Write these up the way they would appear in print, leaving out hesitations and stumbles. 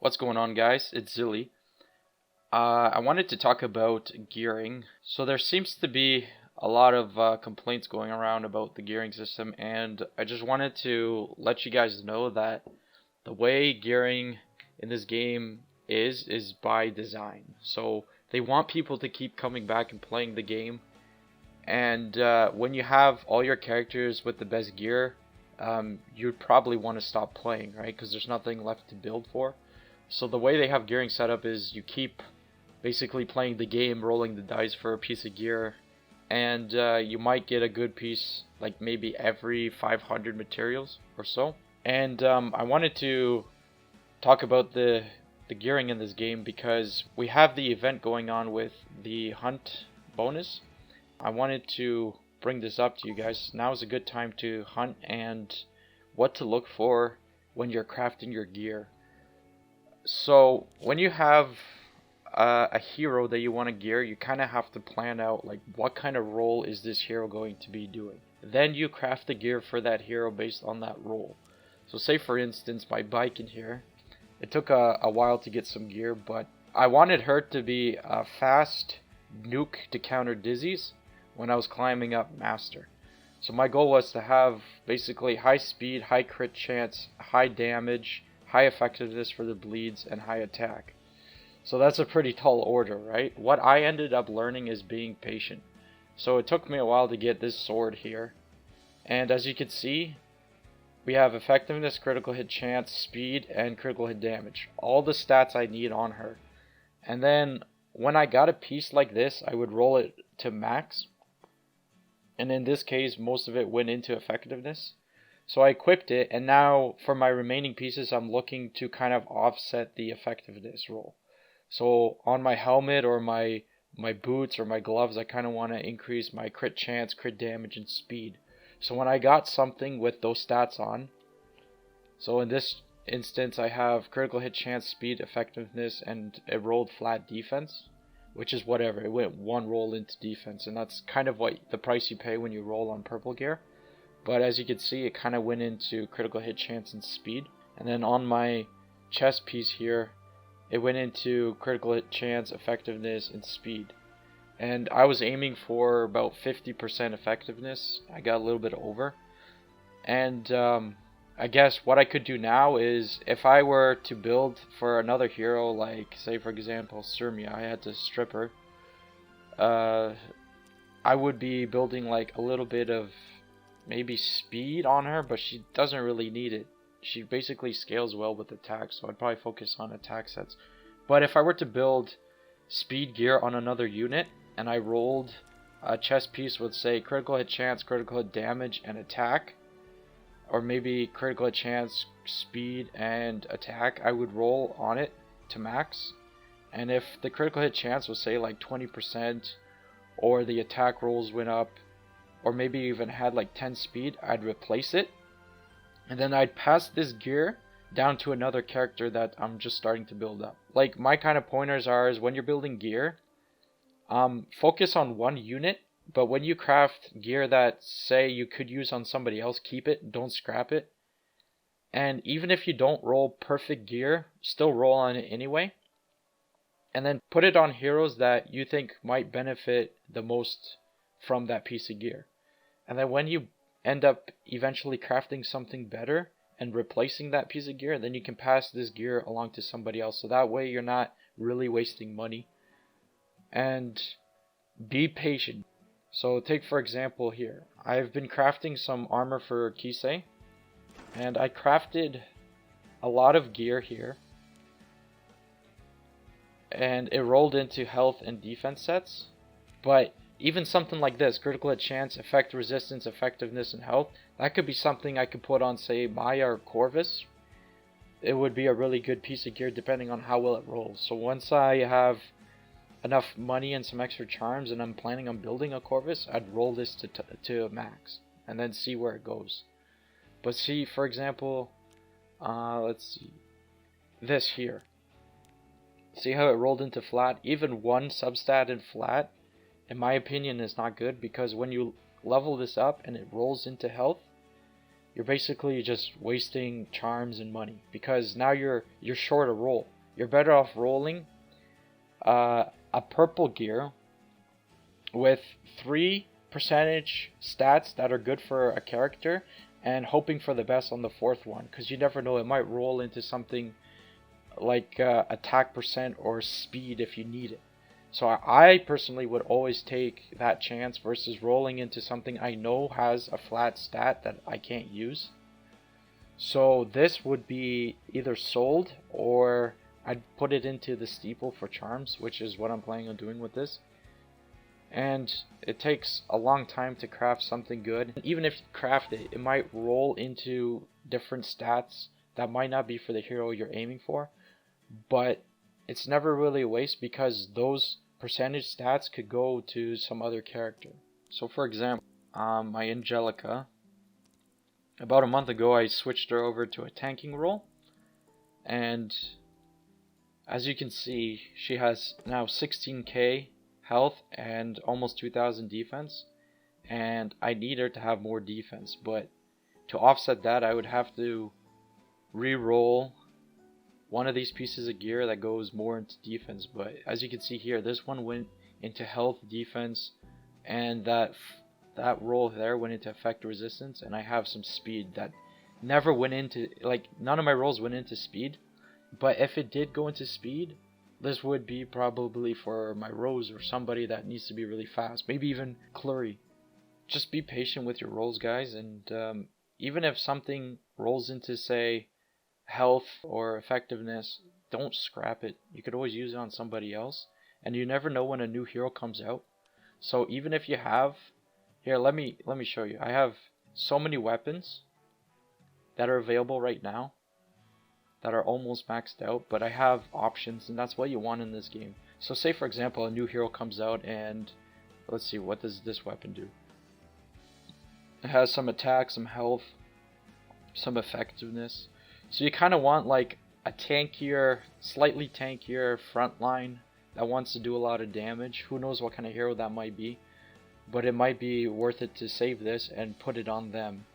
What's going on, guys? It's Zili. I wanted to talk about gearing. So there seems to be a lot of complaints going around about the gearing system, and I just wanted to let you guys know that the way gearing in this game is by design. So they want people to keep coming back and playing the game, and when you have all your characters with the best gear, you'd probably want to stop playing, right? Because there's nothing left to build for. So the way they have gearing set up is you keep basically playing the game, rolling the dice for a piece of gear, and you might get a good piece like maybe every 500 materials or so. And I wanted to talk about the gearing in this game because we have the event going on with the hunt bonus. I wanted to bring this up to you guys. Now is a good time to hunt and what to look for when you're crafting your gear. So when you have a hero that you want to gear, you kind of have to plan out like what kind of role is this hero going to be doing. Then you craft the gear for that hero based on that role. So say for instance my bike in here, it took a while to get some gear, but I wanted her to be a fast nuke to counter dizzies when I was climbing up master. So my goal was to have basically high speed, high crit chance, high damage, high effectiveness for the bleeds, and high attack. So that's a pretty tall order, right? What I ended up learning is being patient. So it took me a while to get this sword here. And as you can see, we have effectiveness, critical hit chance, speed, and critical hit damage. All the stats I need on her. And then when I got a piece like this, I would roll it to max. And in this case, most of it went into effectiveness. So I equipped it, and now for my remaining pieces, I'm looking to kind of offset the effectiveness roll. So on my helmet or my boots or my gloves, I kind of want to increase my crit chance, crit damage, and speed. So when I got something with those stats on, so in this instance I have critical hit chance, speed, effectiveness, and it rolled flat defense, which is whatever. It went one roll into defense, and that's kind of what the price you pay when you roll on purple gear. But as you can see, it kind of went into critical hit chance and speed. And then on my chest piece here, it went into critical hit chance, effectiveness, and speed. And I was aiming for about 50% effectiveness. I got a little bit over. And I guess what I could do now is if I were to build for another hero, like say for example Surmia, I had to strip her. I would be building like a little bit of maybe speed on her, but she doesn't really need it. She basically scales well with attack, so I'd probably focus on attack sets. But if I were to build speed gear on another unit and I rolled a chest piece with say critical hit chance, critical hit damage, and attack, or maybe critical hit chance, speed, and attack, I would roll on it to max. And if the critical hit chance was say like 20%, or the attack rolls went up, or maybe even had like 10 speed, I'd replace it. And then I'd pass this gear down to another character that I'm just starting to build up. Like my kind of pointers are is when you're building gear, focus on one unit, but when you craft gear that say you could use on somebody else, keep it, don't scrap it. And even if you don't roll perfect gear, still roll on it anyway. And then put it on heroes that you think might benefit the most from that piece of gear. And then when you end up eventually crafting something better and replacing that piece of gear, then you can pass this gear along to somebody else. So that way you're not really wasting money. And be patient. So take for example here, I've been crafting some armor for Kisei, and I crafted a lot of gear here, and it rolled into health and defense sets. But even something like this, critical hit chance, effect resistance, effectiveness, and health, that could be something I could put on say Maya or Corvus. It would be a really good piece of gear depending on how well it rolls. So once I have enough money and some extra charms and I'm planning on building a Corvus, I'd roll this to max and then see where it goes. But see, for example, let's see, this here. See how it rolled into flat? Even one substat in flat, in my opinion, is not good, because when you level this up and it rolls into health, you're basically just wasting charms and money, because now you're short a roll. you're better off rolling a purple gear with 3 percentage stats that are good for a character and hoping for the best on the 4th one, because you never know, it might roll into something like attack percent or speed if you need it. So I personally would always take that chance versus rolling into something I know has a flat stat that I can't use. So this would be either sold, or I'd put it into the steeple for charms, which is what I'm planning on doing with this. And it takes a long time to craft something good. And even if you craft it, it might roll into different stats that might not be for the hero you're aiming for. But it's never really a waste, because those percentage stats could go to some other character. So for example, my Angelica, about a month ago I switched her over to a tanking role, and as you can see, she has now 16k health and almost 2000 defense, and I need her to have more defense, but to offset that I would have to re-roll one of these pieces of gear that goes more into defense. But as you can see here, this one went into health, defense, and that roll there went into effect resistance, and I have some speed that never went into, like, none of my rolls went into speed, but if it did go into speed, this would be probably for my Rose or somebody that needs to be really fast, maybe even Clury. Just be patient with your rolls, guys, and even if something rolls into, say, health or effectiveness, don't scrap it. You could always use it on somebody else, and you never know when a new hero comes out. So even if you have, here, let me show you. I have so many weapons that are available right now that are almost maxed out, but I have options, and that's what you want in this game. So say for example a new hero comes out, and let's see, what does this weapon do? It has some attack, some health, some effectiveness. So you kind of want like a tankier, slightly tankier front line that wants to do a lot of damage. Who knows what kind of hero that might be, but it might be worth it to save this and put it on them.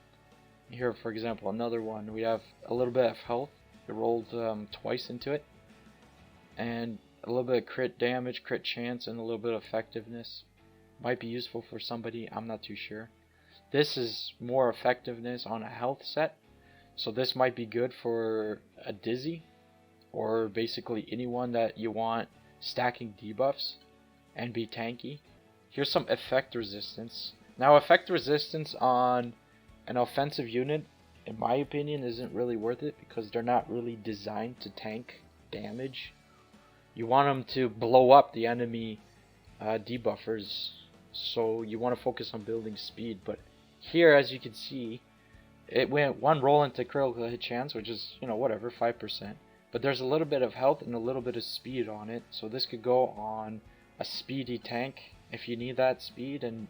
Here for example, another one, we have a little bit of health. It rolled twice into it, and a little bit of crit damage, crit chance, and a little bit of effectiveness. Might be useful for somebody, I'm not too sure. This is more effectiveness on a health set, so this might be good for a Dizzy, or basically anyone that you want stacking debuffs and be tanky. Here's some effect resistance. Now effect resistance on an offensive unit, in my opinion, isn't really worth it, because they're not really designed to tank damage. You want them to blow up the enemy debuffers, so you want to focus on building speed. But here, as you can see, it went one roll into critical hit chance, which is, you know, whatever, 5%. But there's a little bit of health and a little bit of speed on it, so this could go on a speedy tank if you need that speed and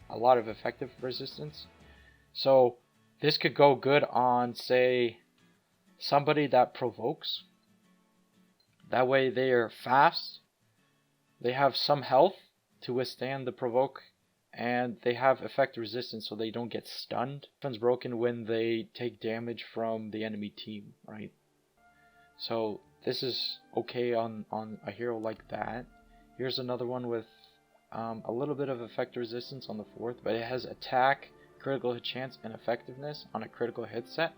a lot of effective resistance. So this could go good on, say, somebody that provokes. That way they are fast, they have some health to withstand the provoke, and they have effect resistance so they don't get stunned. Weapons broken when they take damage from the enemy team, right? So this is okay on a hero like that. Here's another one with a little bit of effect resistance on the 4th, but it has attack, critical hit chance, and effectiveness on a critical hit set.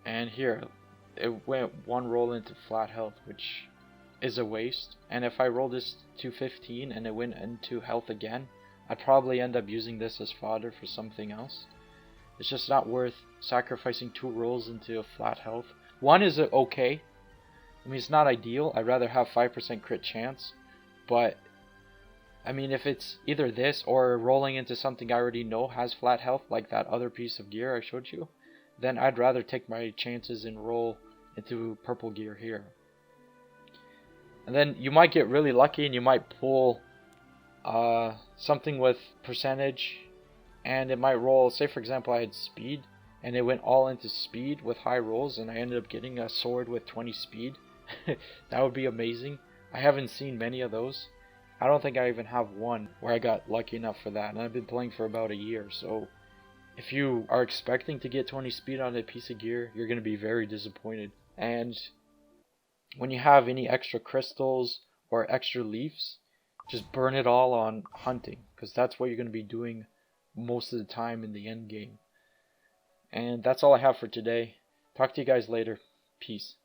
And here, it went one roll into flat health, which is a waste. And if I roll this to 15 and it went into health again, I'd probably end up using this as fodder for something else. It's just not worth sacrificing 2 rolls into a flat health. One is okay. I mean, it's not ideal. I'd rather have 5% crit chance, but I mean, if it's either this or rolling into something I already know has flat health, like that other piece of gear I showed you, then I'd rather take my chances and roll into purple gear here. And then you might get really lucky and you might pull something with percentage, and it might roll, say for example I had speed, and it went all into speed with high rolls, and I ended up getting a sword with 20 speed. That would be amazing. I haven't seen many of those. I don't think I even have one where I got lucky enough for that, and I've been playing for about a year, so if you are expecting to get 20 speed on a piece of gear, you're going to be very disappointed. And when you have any extra crystals or extra leaves, just burn it all on hunting, because that's what you're going to be doing most of the time in the end game. And that's all I have for today. Talk to you guys later. Peace.